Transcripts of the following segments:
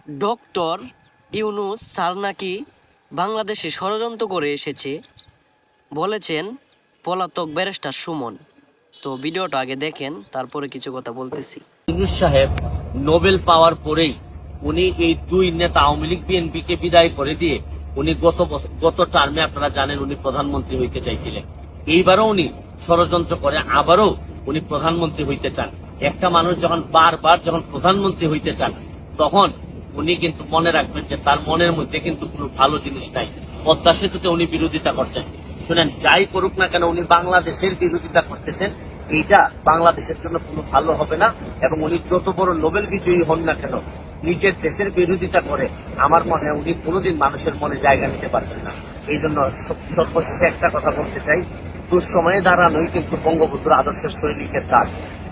Doctor Yunus sir নাকি বাংলাদেশে ষড়যন্ত্র করে এসেছে বলেছেন পলাতক ব্যারিস্টার সুমন। তো ভিডিওটা আগে দেখেন, তারপরে কিছু কথা বলতেছি। ইউনূস সাহেব নোবেল পাওয়ার পরেই উনি এই দুই নেতা আওয়ামী লীগ বিএনপিকে বিদায় করে দিয়ে উনি গত টার্মে আপনারা জানেন উনি প্রধানমন্ত্রী হইতে চাইছিলেন। এইবারও উনি ষড়যন্ত্র করে আবারও উনি প্রধানমন্ত্রী হইতে চান। একটা মানুষ যখন বারবার প্রধানমন্ত্রী হইতে চান তখন উনি কিন্তু মনে রাখবেন যে তার মনের মধ্যে কিন্তু কোনো ভালো জিনিস নাই। পদ্মা সেতুতে উনি বিরোধিতা করছেন। শুনেন, যাই করুক না কেন উনি বাংলাদেশের বিরোধিতা করতেছেন। এইটা বাংলাদেশের জন্য কোনো ভালো হবে না। এবং উনি যত বড় নোবেল বিজয়ী হন না কেন, নিজের দেশের বিরোধিতা করে আমার মনে হয় উনি কোনোদিন মানুষের মনে জায়গা নিতে পারবেন না। এই জন্য সর্বশেষে একটা কথা বলতে চাই, দুঃসময়ে দাঁড়ানোই কিন্তু বঙ্গবন্ধুর আদর্শের সৈনিকের কাজ।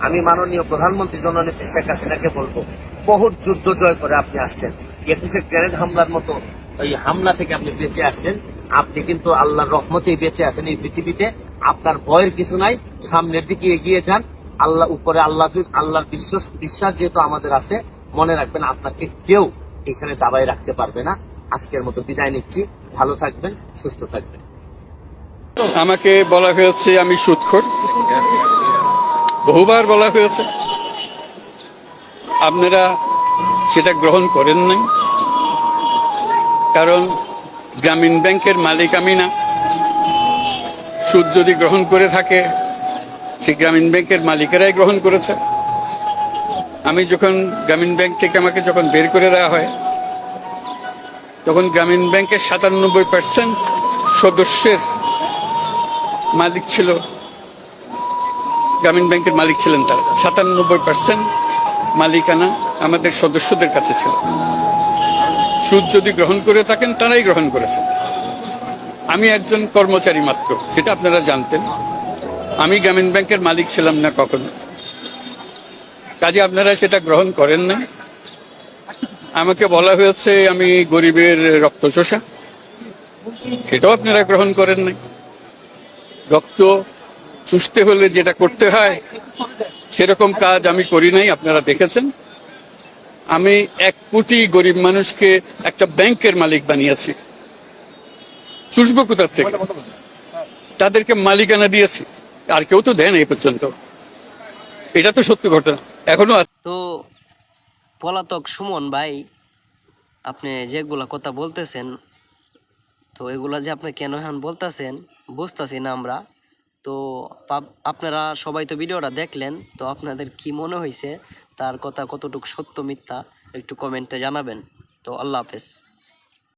আমি মাননীয় প্রধানমন্ত্রী জননেত্রী শেখ হাসিনাকে বলবো, বহুত যুদ্ধ জয় করে আপনি আসছেন, 21 গ্রেনেড হামলার মতো এই হামলা থেকে আপনি বেঁচে আসছেন। আপনি কিন্তু আল্লাহর রহমতেই বেঁচে আছেন এই পৃথিবীতে। আপনার ভয়ের কিছু নাই, সামনের দিকে এগিয়ে যান। আল্লাহ উপরে আল্লাহর বিশ্বাস যেহেতু আমাদের আছে, মনে রাখবেন আপনাকে কেউ এখানে দাবাই রাখতে পারবে না। আজকের মতো বিদায় নিচ্ছি। ভালো থাকবেন, সুস্থ থাকবেন। আমাকে বলা হয়েছে আমি সুদখোর, বহুবার বলা হয়েছে, আপনারা সেটা গ্রহণ করেন নাই। কারণ গ্রামীণ ব্যাংকের মালিক আমি না। সুদ যদি গ্রহণ করে থাকে সেই গ্রামীণ ব্যাংকের মালিকেরাই গ্রহণ করেছে। আমি যখন গ্রামীণ ব্যাংক থেকে আমাকে যখন বের করে দেওয়া হয় তখন গ্রামীণ ব্যাংকের 97% সদস্যের মালিক ছিল, গ্রামীণ ব্যাংকের মালিক ছিলেন তারা। 97% মালিকানা আমাদের সদস্যদের কাছে ছিল। সুদ যদি গ্রহণ করে থাকেন তারাই গ্রহণ করেছেন। আমি একজন কর্মচারী মাত্র, সেটা আপনারা জানতেন। আমি গ্রামীণ ব্যাংকের মালিক ছিলাম না কখনো। কাজে আপনারা সেটা গ্রহণ করেন না। আমাকে বলা হয়েছে আমি গরিবের রক্ত চোষা, সেটাও আপনারা গ্রহণ করেন নাই। রক্ত চুষতে হলে যেটা করতে হয় সেরকম কাজ আমি করি নাই, আপনারা দেখেছেন। আমি 1 কোটি গরিব মানুষকে একটা ব্যাংকের মালিক বানিয়েছি। চুষবো কোথার থেকে? তাদেরকে মালিকানা দিয়েছি, আর কেউ তো দেন এই পর্যন্ত। এটা তো সত্য ঘটনা, এখনো আছে। তো পলাতক সুমন ভাই, আপনি যেগুলা কথা বলতেছেন, তো এগুলা যে আপনি কেন এখন বলতেছেন বুঝতেছি না আমরা। তো আপনারা সবাই তো ভিডিওটা দেখলেন, তো আপনাদের কি মনে হয়েছে, তার কথা কতটুকু সত্য মিথ্যা একটু কমেন্টে জানাবেন। তো আল্লাহ হাফেজ।